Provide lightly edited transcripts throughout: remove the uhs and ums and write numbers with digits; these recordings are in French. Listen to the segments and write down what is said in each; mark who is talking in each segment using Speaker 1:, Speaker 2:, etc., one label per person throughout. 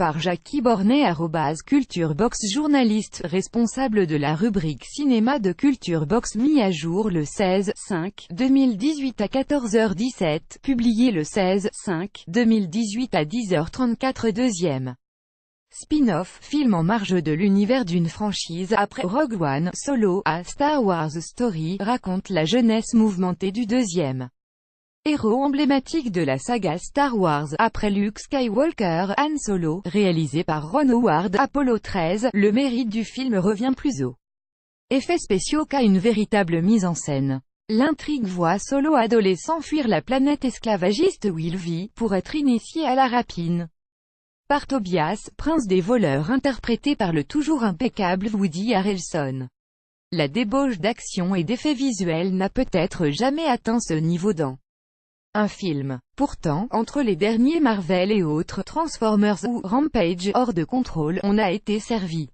Speaker 1: par Jackie Bornet @culturebox, journaliste responsable de la rubrique cinéma de Culturebox, mis à jour le 16/5/2018 à 14h17, publié le 16/5/2018 à 10h34. Deuxième spin-off, film en marge de l'univers d'une franchise après Rogue One, Solo, A Star Wars Story, raconte la jeunesse mouvementée du deuxième héros emblématique de la saga Star Wars, après Luke Skywalker, Han Solo, réalisé par Ron Howard. Apollo 13, le mérite du film revient plus aux effets spéciaux qu'à une véritable mise en scène. L'intrigue voit Solo adolescent fuir la planète esclavagiste où il vit, pour être initié à la rapine par Tobias, prince des voleurs, interprété par le toujours impeccable Woody Harrelson. La débauche d'action et d'effets visuels n'a peut-être jamais atteint ce niveau dans un film. Pourtant, entre les derniers Marvel et autres, Transformers ou Rampage, hors de contrôle, on a été servi.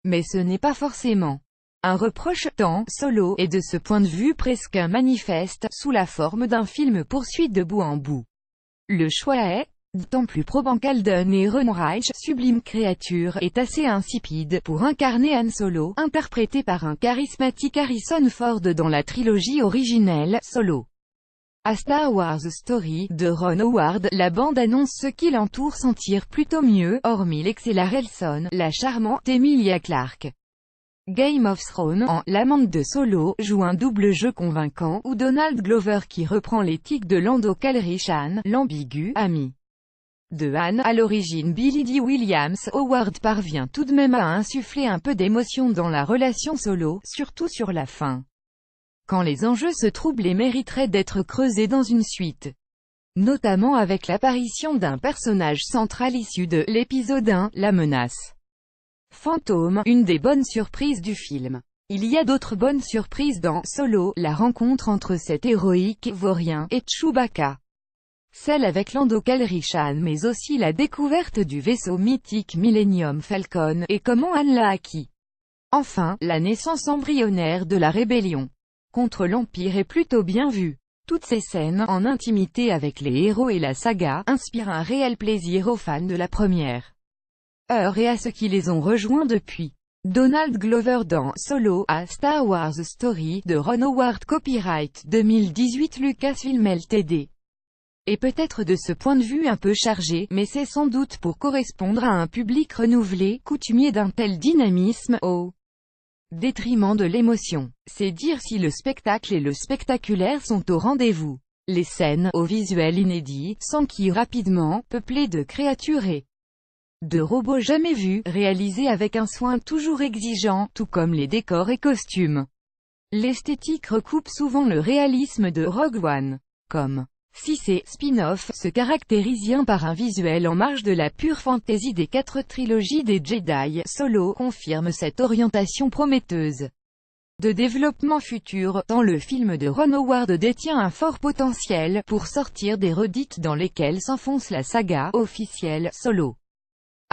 Speaker 1: Mais ce n'est pas forcément un reproche, tant Solo est de ce point de vue presque un manifeste, sous la forme d'un film poursuite de bout en bout. Le choix est d'autant plus probant qu'Alden Ehrenreich, sublime créature, est assez insipide pour incarner Han Solo, interprété par un charismatique Harrison Ford dans la trilogie originelle, Solo. A Star Wars Story, de Ron Howard, la bande-annonce ce qui l'entoure s'en tire plutôt mieux, hormis l'excellent Harrelson, la charmante Emilia Clarke. Game of Thrones, en l'amante de Solo, joue un double jeu convaincant, où Donald Glover qui reprend l'éthique de Lando Calrissian, l'ambigu ami de Han, à l'origine Billy Dee Williams. Howard parvient tout de même à insuffler un peu d'émotion dans la relation Solo, surtout sur la fin, quand les enjeux se troublent et mériteraient d'être creusés dans une suite. Notamment avec l'apparition d'un personnage central issu de l'épisode 1, la menace fantôme, une des bonnes surprises du film. Il y a d'autres bonnes surprises dans Solo, la rencontre entre cet héroïque vaurien et Chewbacca. Celle avec Lando Calrissian, mais aussi la découverte du vaisseau mythique Millennium Falcon, et comment Han l'a acquis. Enfin, la naissance embryonnaire de la rébellion contre l'Empire est plutôt bien vue. Toutes ces scènes, en intimité avec les héros et la saga, inspirent un réel plaisir aux fans de la première heure et à ceux qui les ont rejoints depuis. Donald Glover dans Solo, A Star Wars Story, de Ron Howard, copyright 2018 Lucasfilm Ltd. Et peut-être de ce point de vue un peu chargé, mais c'est sans doute pour correspondre à un public renouvelé, coutumier d'un tel dynamisme, au détriment de l'émotion. C'est dire si le spectacle et le spectaculaire sont au rendez-vous. Les scènes, au visuel inédit, s'enquillent rapidement, peuplées de créatures et de robots jamais vus, réalisés avec un soin toujours exigeant, tout comme les décors et costumes. L'esthétique recoupe souvent le réalisme de Rogue One. Comme si ces spin-offs se caractérisent par un visuel en marge de la pure fantaisie des 4 trilogies des Jedi, Solo confirme cette orientation prometteuse de développement futur, tant le film de Ron Howard détient un fort potentiel pour sortir des redites dans lesquelles s'enfonce la saga officielle Solo.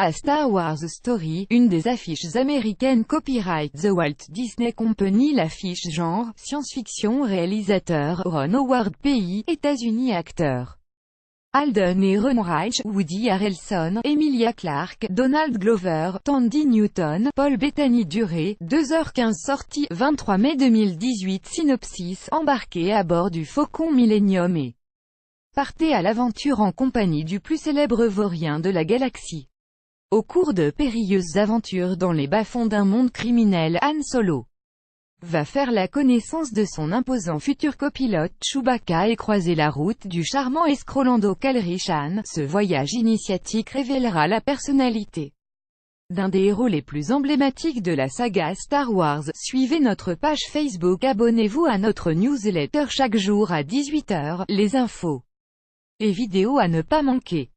Speaker 1: A Star Wars Story, une des affiches américaines copyright The Walt Disney Company, l'affiche genre science-fiction, réalisateur Ron Howard, pays États-Unis, acteur Alden Ehrenreich, Woody Harrelson, Emilia Clarke, Donald Glover, Tandy Newton, Paul Bettany, durée 2h15, sortie 23 mai 2018. Synopsis: embarqué à bord du Faucon Millennium et partez à l'aventure en compagnie du plus célèbre vaurien de la galaxie. Au cours de périlleuses aventures dans les bas-fonds d'un monde criminel, Han Solo va faire la connaissance de son imposant futur copilote Chewbacca et croiser la route du charmant escroc Lando Calrissian. Ce voyage initiatique révélera la personnalité d'un des héros les plus emblématiques de la saga Star Wars. Suivez notre page Facebook, abonnez-vous à notre newsletter chaque jour à 18h, les infos et vidéos à ne pas manquer.